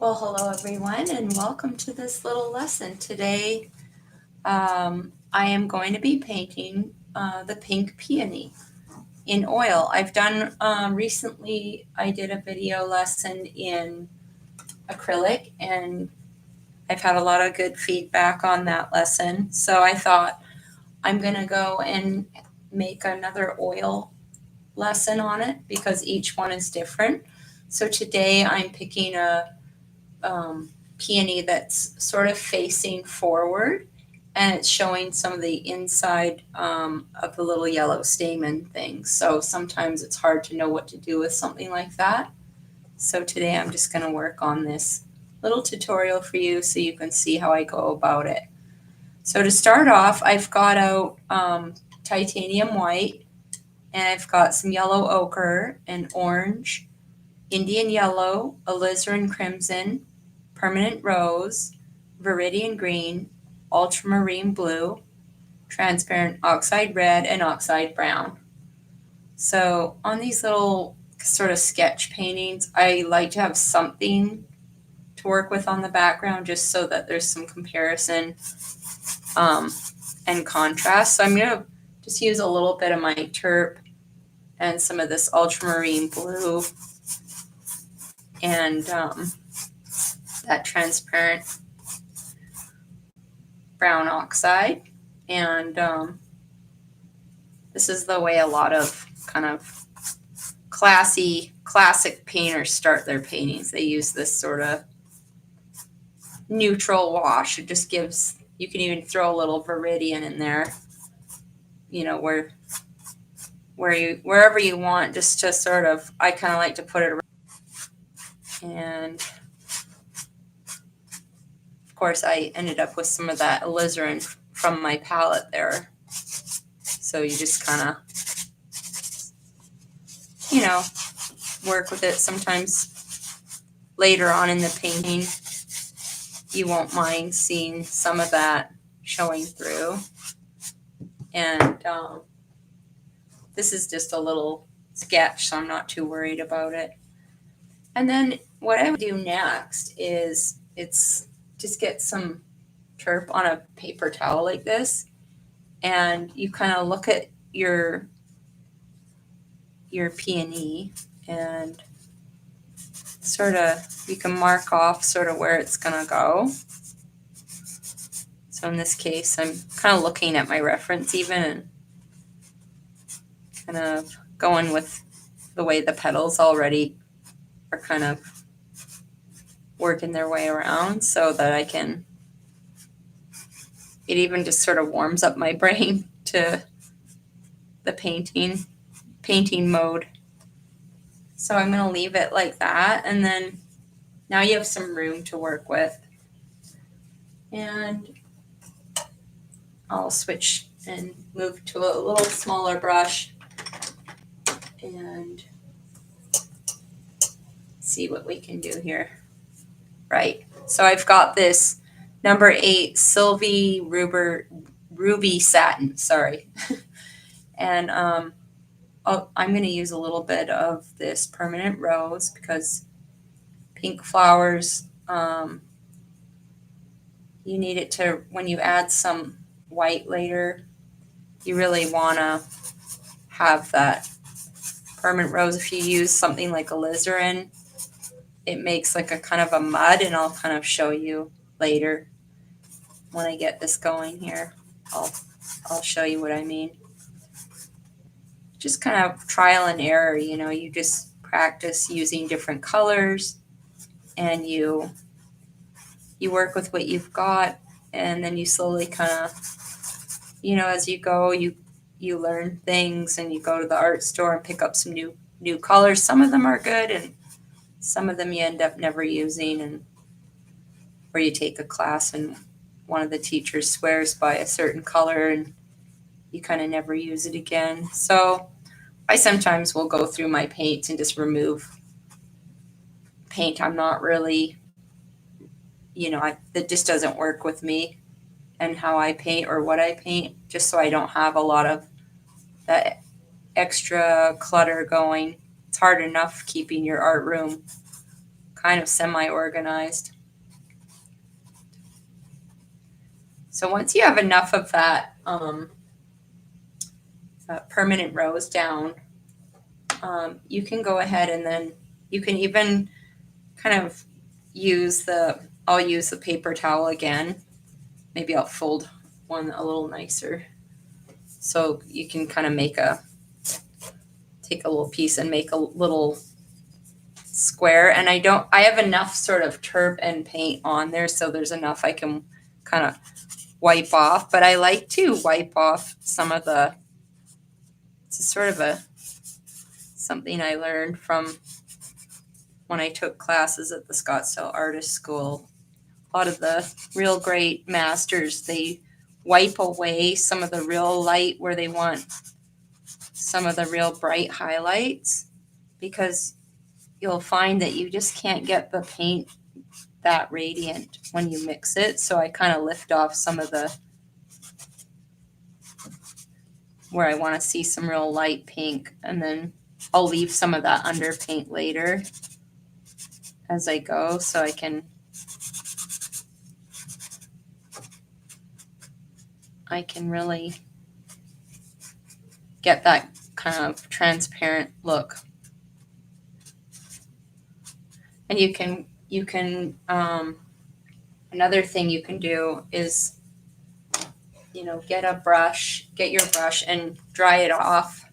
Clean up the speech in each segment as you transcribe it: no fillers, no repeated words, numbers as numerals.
Well, hello everyone, and welcome to this little lesson. Today, I am going to be painting the pink peony in oil. I've done recently, I did a video lesson in acrylic, and I've had a lot of good feedback on that lesson. So I thought I'm going to go and make another oil lesson on it because each one is different. So today I'm picking a peony that's sort of facing forward, and it's showing some of the inside of the little yellow stamen things. So sometimes it's hard to know what to do with something like that. So today I'm just going to work on this little tutorial for you so you can see how I go about it. So to start off, I've got out titanium white, and I've got some yellow ochre and orange, Indian yellow, alizarin crimson, permanent rose, viridian green, ultramarine blue, transparent oxide red, and oxide brown. So on these little sort of sketch paintings, I like to have something to work with on the background just so that there's some comparison and contrast. So I'm going to just use a little bit of my terp and some of this ultramarine blue and that transparent brown oxide. And this is the way a lot of kind of classic painters start their paintings. They use this sort of neutral wash. It just gives, you can even throw a little viridian in there, you know, wherever you want, just to sort of, I kind of like to put it around. And of course I ended up with some of that alizarin from my palette there. So you just kind of, you know, work with it. Sometimes later on in the painting, you won't mind seeing some of that showing through. And this is just a little sketch, so I'm not too worried about it. And then what I would do next is just get some terp on a paper towel like this, and you kind of look at your peony and sort of, you can mark off sort of where it's going to go. So in this case, I'm kind of looking at my reference even and kind of going with the way the petals already are kind of working their way around so that I can, it even just sort of warms up my brain to the painting mode. So I'm going to leave it like that, and then now you have some room to work with. And I'll switch and move to a little smaller brush and see what we can do here. Right, so I've got this number 8 Sylvie Ruby Satin, sorry. And I'm going to use a little bit of this permanent rose because pink flowers, you need it to, when you add some white later, you really want to have that permanent rose. If you use something like alizarin, it makes like a kind of a mud, and I'll kind of show you later when I get this going here. I'll show you what I mean. Just kind of trial and error, you know, you just practice using different colors, and you work with what you've got, and then you slowly kind of, you know, as you go, you learn things, and you go to the art store and pick up some new colors. Some of them are good, and some of them you end up never using, and or you take a class and one of the teachers swears by a certain color and you kind of never use it again. So I sometimes will go through my paints and just remove paint I'm not really, you know, that just doesn't work with me and how I paint or what I paint, just so I don't have a lot of that extra clutter going. It's hard enough keeping your art room kind of semi-organized. So once you have enough of that permanent rose down, you can go ahead and then you can even kind of I'll use the paper towel again. Maybe I'll fold one a little nicer. So you can kind of take a little piece and make a little square. And I have enough sort of turp and paint on there, so there's enough I can kind of wipe off. But I like to wipe off some of it's sort of something I learned from when I took classes at the Scottsdale Artist School. A lot of the real great masters, they wipe away some of the real light where they want some of the real bright highlights, because you'll find that you just can't get the paint that radiant when you mix it. So I kind of lift off some of where I want to see some real light pink, and then I'll leave some of that underpaint later as I go, so I can really get that kind of transparent look. And you can another thing you can do is, get your brush and dry it off,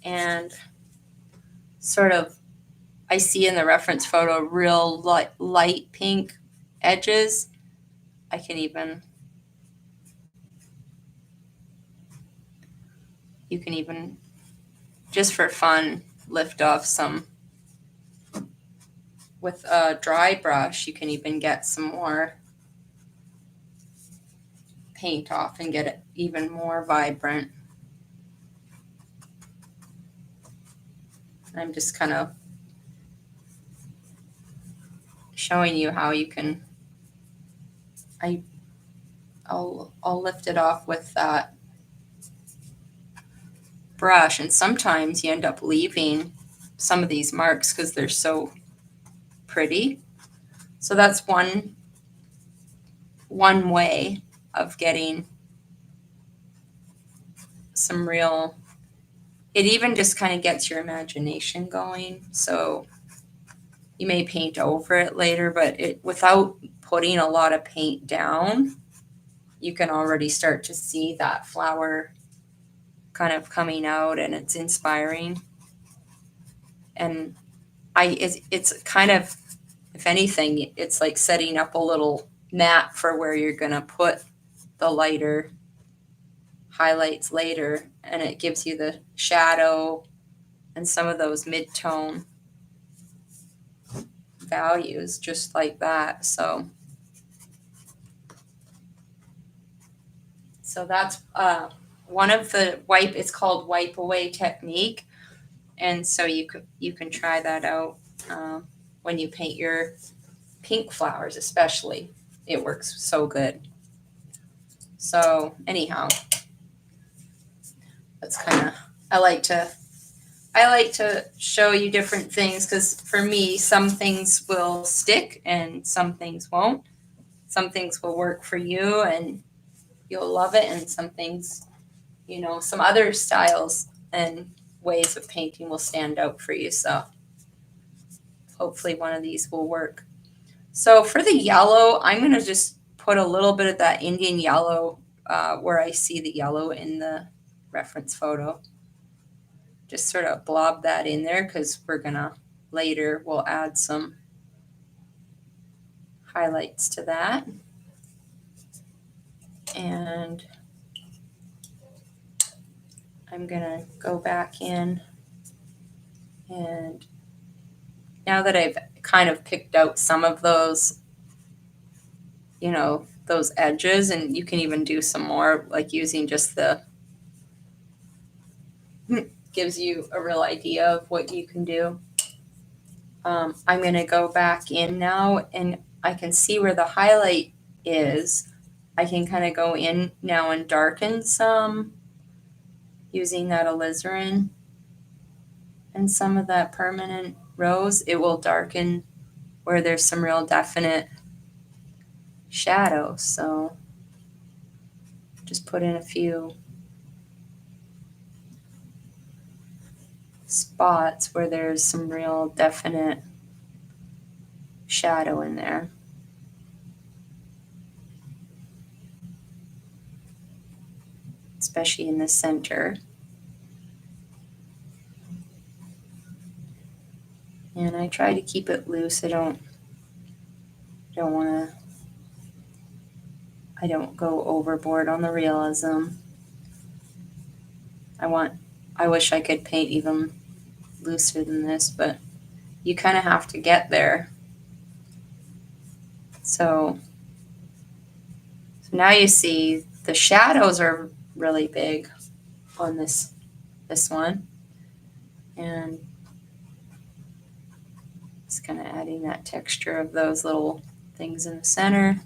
and sort of, I see in the reference photo real light pink edges. You can even, just for fun, lift off some with a dry brush. You can even get some more paint off and get it even more vibrant. I'm just kind of showing you how you can. I'll lift it off with that brush, and sometimes you end up leaving some of these marks because they're so pretty. So that's one way of getting some real, it even just kind of gets your imagination going. So you may paint over it later, but without putting a lot of paint down, you can already start to see that flower kind of coming out, and it's inspiring. And it's kind of, if anything, it's like setting up a little map for where you're going to put the lighter highlights later, and it gives you the shadow and some of those mid-tone values just like that. So that's one of the it's called wipe away technique, and so you can try that out when you paint your pink flowers, especially. It works so good. So anyhow, that's kind of, I like to show you different things, because for me, some things will stick and some things won't. Some things will work for you and you'll love it, and some things, some other styles and ways of painting will stand out for you. So hopefully one of these will work. So for the yellow, I'm going to just put a little bit of that Indian yellow where I see the yellow in the reference photo. Just sort of blob that in there, because we'll add some highlights to that. And I'm going to go back in, and now that I've kind of picked out some of those, those edges, and you can even do some more, like using just gives you a real idea of what you can do. I'm going to go back in now, and I can see where the highlight is. I can kind of go in now and darken some using that alizarin and some of that permanent rows, it will darken where there's some real definite shadows. So just put in a few spots where there's some real definite shadow in there. Especially in the center. And I try to keep it loose. I don't go overboard on the realism. I wish I could paint even looser than this, but you kind of have to get there. So now you see the shadows are really big on this one. And it's kind of adding that texture of those little things in the center.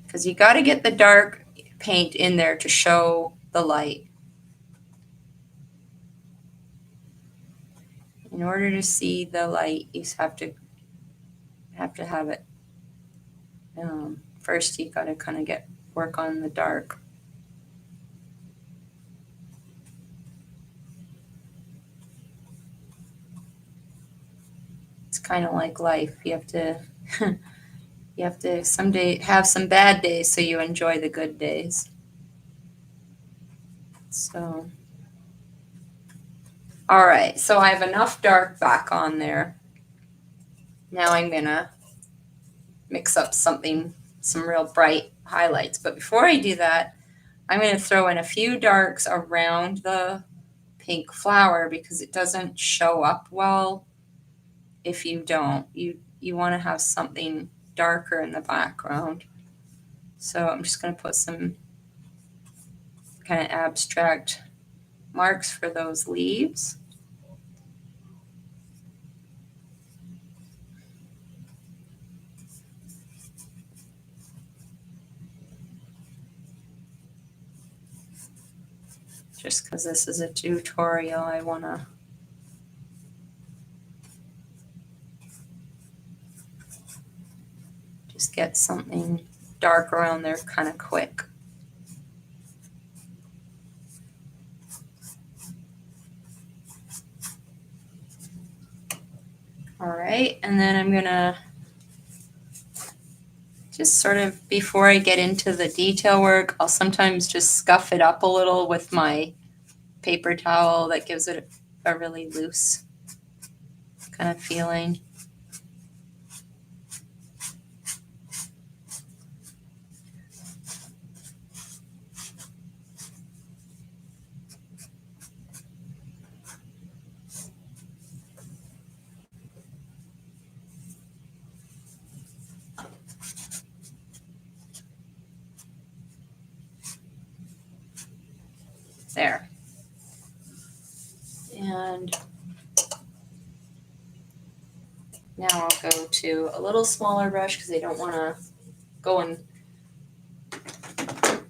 Because you got to get the dark paint in there to show the light. In order to see the light, you have to have it. First, you got to kind of work on the dark. It's kind of like life. You have to someday have some bad days so you enjoy the good days. So, all right. So I have enough dark back on there. Now I'm gonna mix up some real bright highlights. But before I do that, I'm going to throw in a few darks around the pink flower because it doesn't show up well if you don't. You want to have something darker in the background. So I'm just going to put some kind of abstract marks for those leaves. Just because this is a tutorial, I want to just get something dark around there kind of quick. All right, and then I'm gonna just sort of, before I get into the detail work, I'll sometimes just scuff it up a little with my paper towel. That gives it a really loose kind of feeling. There. And now I'll go to a little smaller brush because I don't want to go and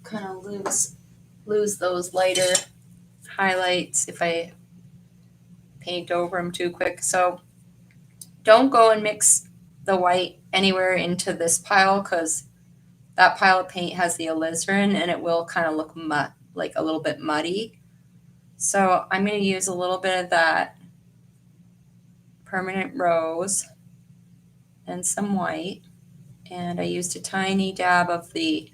kind of lose those lighter highlights if I paint over them too quick. So don't go and mix the white anywhere into this pile because that pile of paint has the alizarin and it will kind of look like a little bit muddy. So I'm going to use a little bit of that permanent rose and some white, and I used a tiny dab of the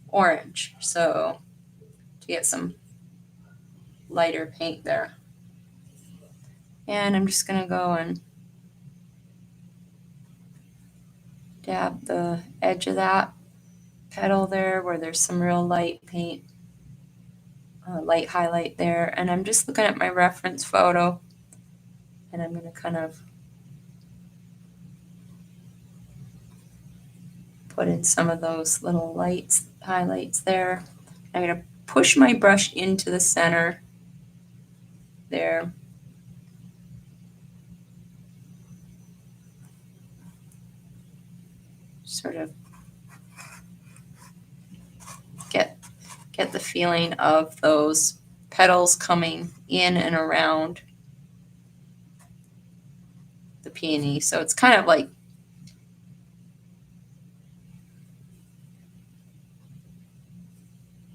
orange so to get some lighter paint there. And I'm just going to go and dab the edge of that petal there where there's some real light paint, light highlight there. And I'm just looking at my reference photo and I'm going to kind of put in some of those little highlights there. I'm going to push my brush into the center there. Sort of get the feeling of those petals coming in and around the peony. So it's kind of like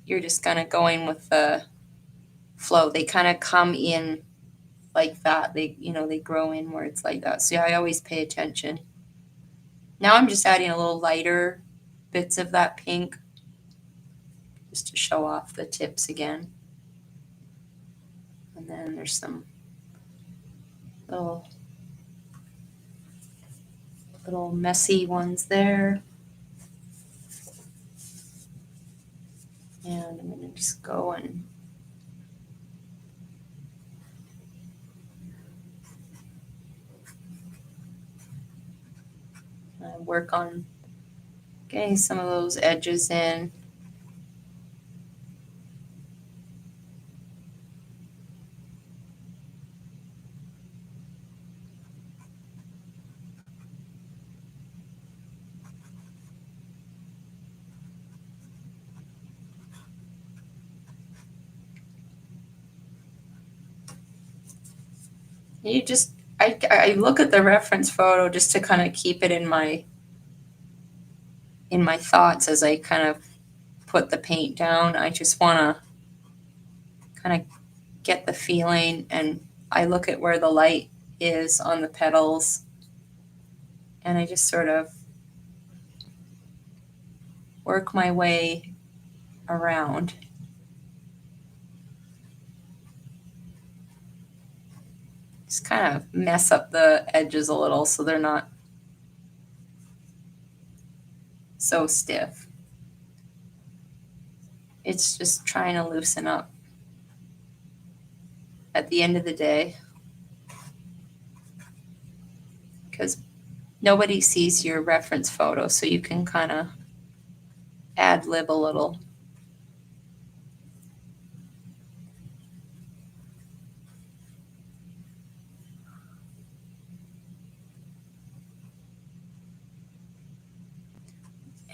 you're just kind of going with the flow. They kind of come in like that. They, you know, they grow inwards like that. So yeah, I always pay attention. Now I'm just adding a little lighter bits of that pink just to show off the tips again. And then there's some little messy ones there. And I'm going to just go and work on getting some of those edges in. You just, I look at the reference photo just to kind of keep it in my thoughts as I kind of put the paint down. I just want to kind of get the feeling, and I look at where the light is on the petals, and I just sort of work my way around. Just kind of mess up the edges a little so they're not so stiff. It's just trying to loosen up at the end of the day, because nobody sees your reference photo, so you can kind of ad lib a little.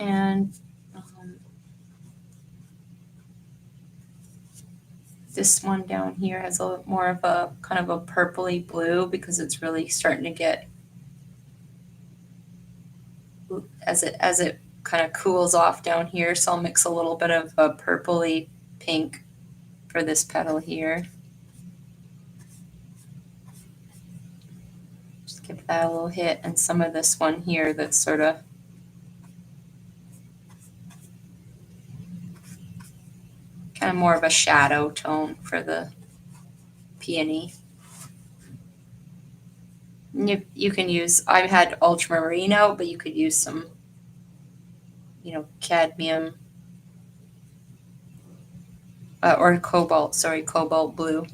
And this one down here has a little more of a kind of a purpley blue because it's really starting to get, as it kind of cools off down here. So I'll mix a little bit of a purpley pink for this petal here. Just give that a little hit, and some of this one here that's sort of kind of more of a shadow tone for the peony. You can use, I've had ultramarine out, but you could use some, you know, cadmium or cobalt blue.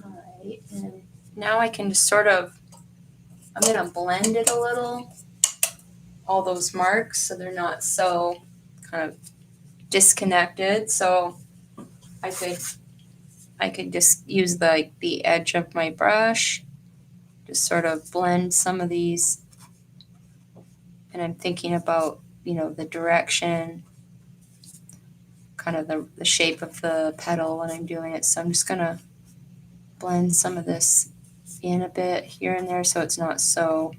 All right, and now I can just sort of, I'm going to blend it a little, all those marks, so they're not so kind of disconnected. So I could just use the edge of my brush, just sort of blend some of these. And I'm thinking about, you know, the direction, kind of the shape of the petal when I'm doing it. So I'm just going to blend some of this in a bit here and there so it's not so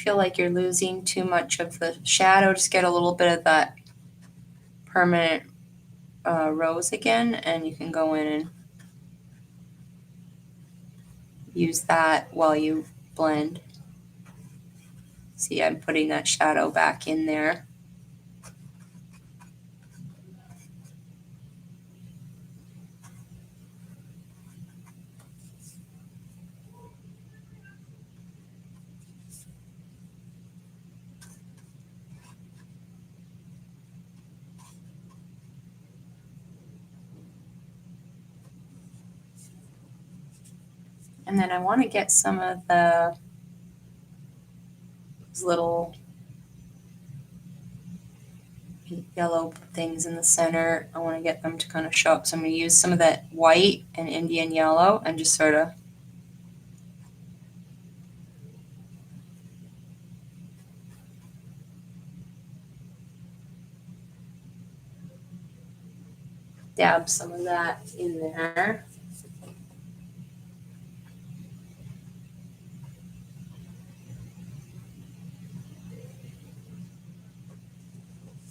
feel like you're losing too much of the shadow. Just get a little bit of that permanent rose again, and you can go in and use that while you blend. See, I'm putting that shadow back in there. And then I want to get some of the little yellow things in the center. I want to get them to kind of show up. So I'm going to use some of that white and Indian yellow and just sort of dab some of that in there.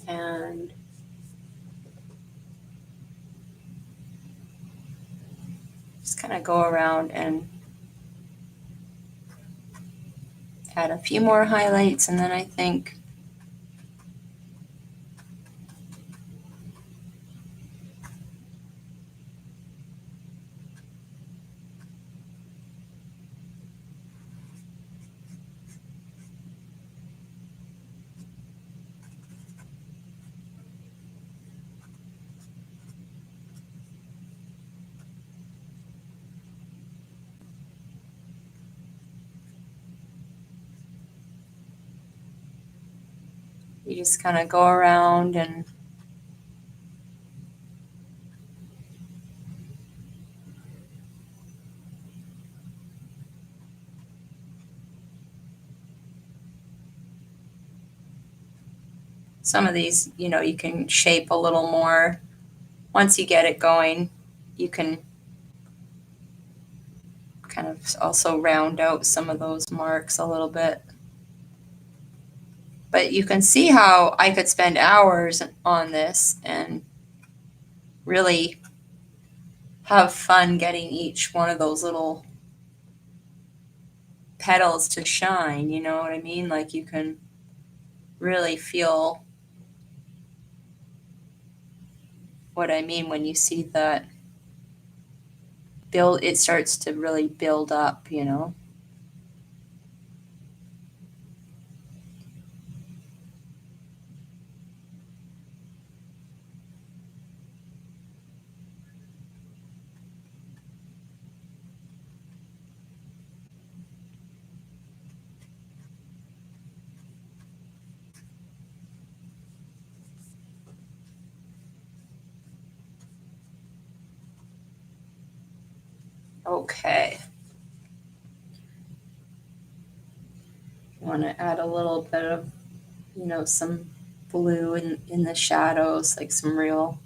And just kind of go around and add a few more highlights, and then I think you just kind of go around and some of these, you can shape a little more. Once you get it going, you can kind of also round out some of those marks a little bit. But you can see how I could spend hours on this and really have fun getting each one of those little petals to shine, you know what I mean? Like you can really feel what I mean when you see that it starts to really build up, Okay. I want to add a little bit of, some blue in the shadows, like some real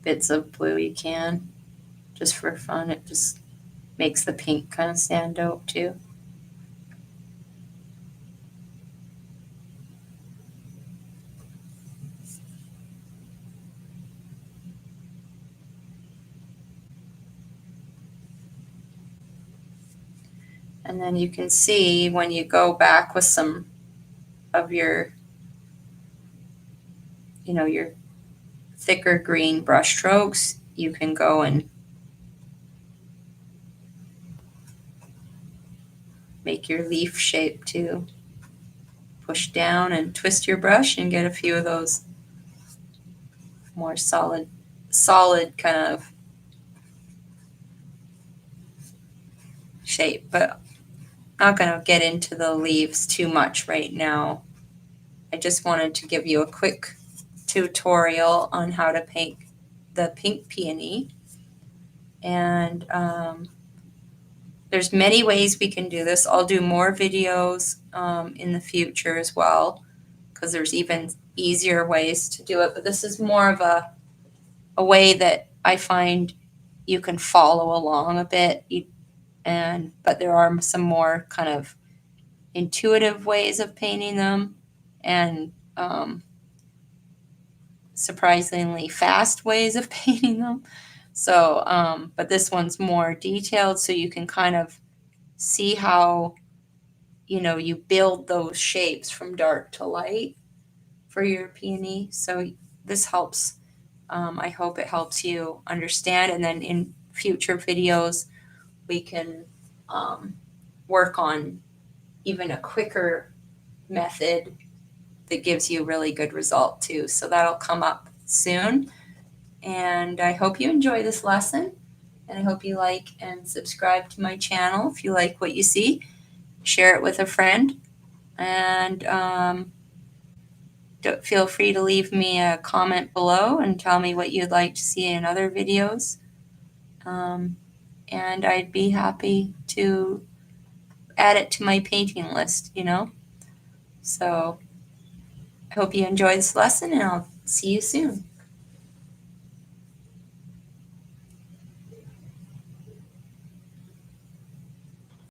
bits of blue you can, just for fun. It just makes the pink kind of stand out too. And then you can see when you go back with some of your, your thicker green brush strokes, you can go and make your leaf shape too. Push down and twist your brush and get a few of those more solid kind of shape. But I'm not going to get into the leaves too much right now. I just wanted to give you a quick tutorial on how to paint the pink peony. And there's many ways we can do this. I'll do more videos in the future as well, because there's even easier ways to do it. But this is more of a way that I find you can follow along a bit. But there are some more kind of intuitive ways of painting them, and surprisingly fast ways of painting them. So, but this one's more detailed, so you can kind of see how, you build those shapes from dark to light for your peony. So this helps. I hope it helps you understand. And then in future videos, we can work on even a quicker method that gives you really good result too. So that'll come up soon. And I hope you enjoy this lesson. And I hope you like and subscribe to my channel if you like what you see. Share it with a friend. And feel free to leave me a comment below and tell me what you'd like to see in other videos. And I'd be happy to add it to my painting list, you know. So I hope you enjoy this lesson, and I'll see you soon.